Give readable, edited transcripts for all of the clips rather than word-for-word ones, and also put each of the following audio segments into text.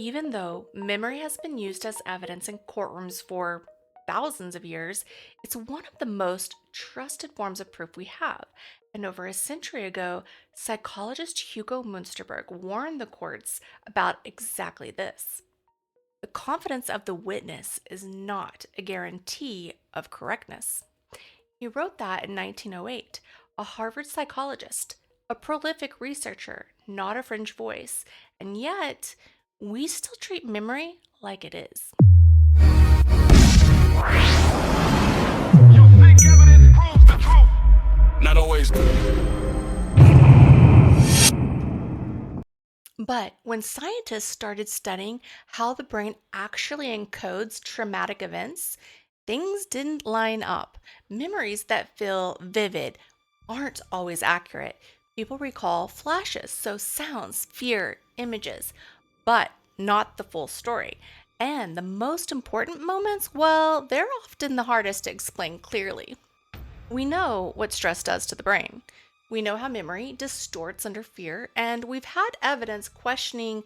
Even though memory has been used as evidence in courtrooms for thousands of years, it's one of the most trusted forms of proof we have. And over a century ago, psychologist Hugo Münsterberg warned the courts about exactly this. The confidence of the witness is not a guarantee of correctness. He wrote that in 1908, a Harvard psychologist, a prolific researcher, not a fringe voice, and yet we still treat memory like it is. You think evidence proves the truth? Not always. But when scientists started studying how the brain actually encodes traumatic events, things didn't line up. Memories that feel vivid aren't always accurate. People recall flashes, so sounds, fear, images, but not the full story. And the most important moments, well, they're often the hardest to explain clearly. We know what stress does to the brain. We know how memory distorts under fear, and we've had evidence questioning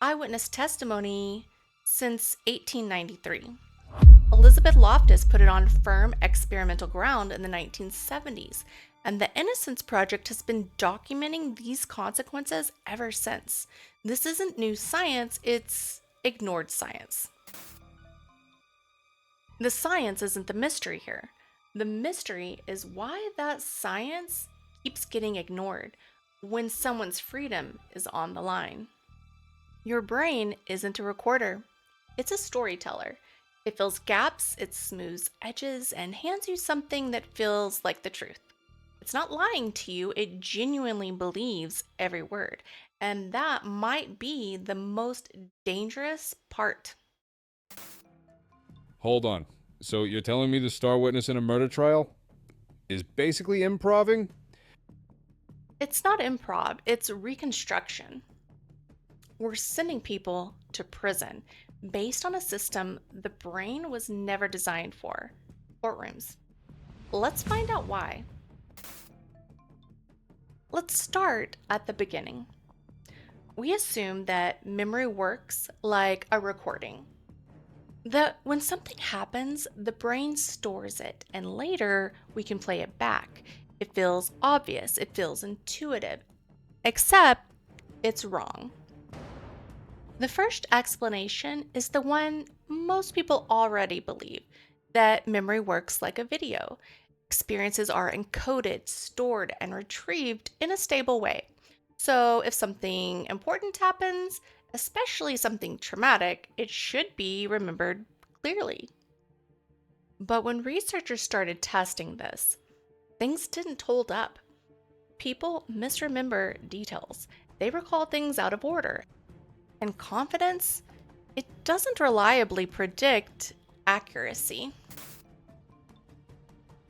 eyewitness testimony since 1893. Elizabeth Loftus put it on firm experimental ground in the 1970s, and the Innocence Project has been documenting these consequences ever since. This isn't new science, it's ignored science. The science isn't the mystery here. The mystery is why that science keeps getting ignored when someone's freedom is on the line. Your brain isn't a recorder, it's a storyteller. It fills gaps, it smooths edges, and hands you something that feels like the truth. It's not lying to you, it genuinely believes every word. And that might be the most dangerous part. Hold on. So you're telling me the star witness in a murder trial is basically improving? It's not improv, it's reconstruction. We're sending people to prison based on a system the brain was never designed for: courtrooms. Let's find out why. Let's start at the beginning. We assume that memory works like a recording. That when something happens, the brain stores it, and later we can play it back. It feels obvious, it feels intuitive, except it's wrong. The first explanation is the one most people already believe, that memory works like a video. Experiences are encoded, stored, and retrieved in a stable way. So if something important happens, especially something traumatic, it should be remembered clearly. But when researchers started testing this, things didn't hold up. People misremember details. They recall things out of order. And confidence, it doesn't reliably predict accuracy.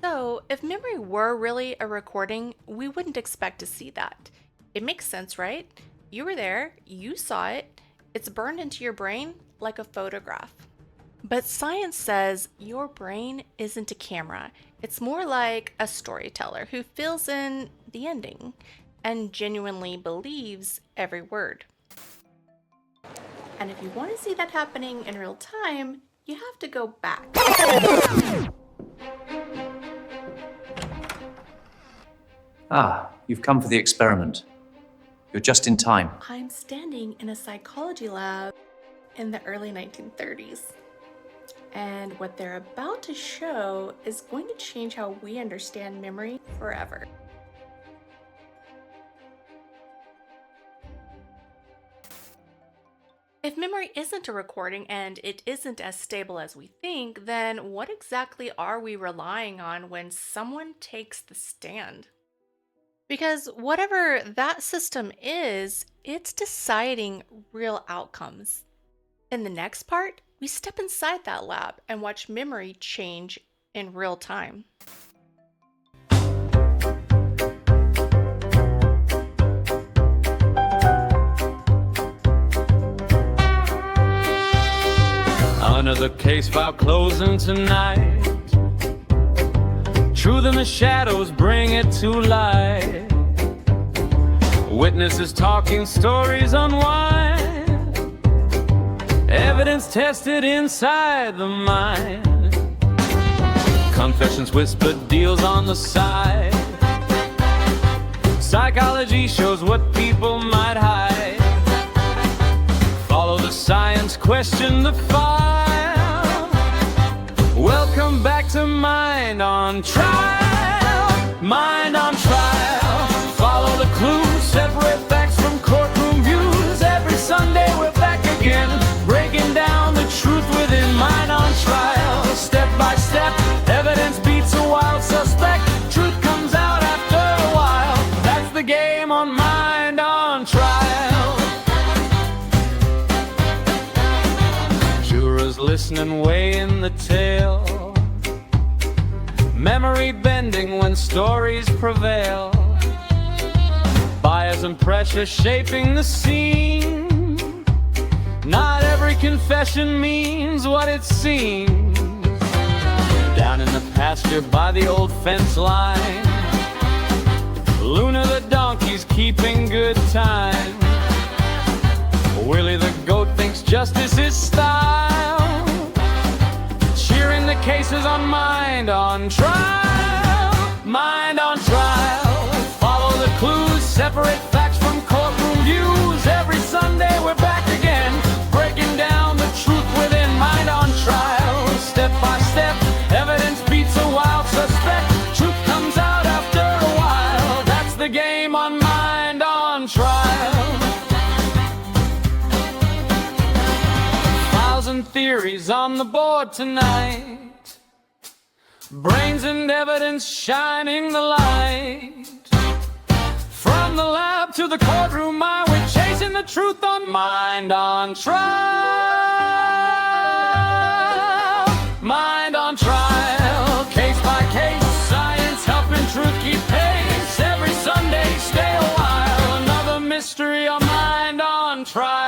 So, if memory were really a recording, we wouldn't expect to see that. It makes sense, right? You were there, you saw it, it's burned into your brain like a photograph. But science says your brain isn't a camera. It's more like a storyteller who fills in the ending and genuinely believes every word. And if you want to see that happening in real time, you have to go back. Ah, you've come for the experiment. You're just in time. I'm standing in a psychology lab in the early 1930s. And what they're about to show is going to change how we understand memory forever. If memory isn't a recording and it isn't as stable as we think, then what exactly are we relying on when someone takes the stand? Because whatever that system is, it's deciding real outcomes. In the next part, we step inside that lab and watch memory change in real time. Another case file closing tonight. Truth in the shadows bring it to light. Witnesses talking, stories unwind. Evidence tested inside the mind. Confessions whispered, deals on the side. Psychology shows what people might hide. Follow the science, question the file. Welcome back to Mind on Trial. Mind on Trial. Follow the clues, separate facts from courtroom views. Every Sunday we're back again, breaking down the truth within Mind on Trial. Step by step, evidence beats a wild suspect. Truth comes out after a while. That's the game on Mind on Trial. Jurors listening, weighing the tale. Memory bending when stories prevail. Bias and pressure shaping the scene. Not every confession means what it seems. Down in the pasture by the old fence line, Luna the donkey's keeping good time. Willie the goat thinks justice is style. Cheering the cases on Mind on Trial. Mind on Trial. Follow the clues, separate facts from courtroom views. Every Sunday we're back again, breaking down the truth within Mind on Trial. Step by step, evidence beats a wild suspect. Truth comes out after a while. That's the game on Mind on Trial. Files and theories on the board tonight. Brains and evidence shining the light. From the lab to the courtroom, we're chasing the truth on Mind on Trial. Mind on Trial. Case by case, science helping truth keep pace. Every Sunday, stay a while. Another mystery on Mind on Trial.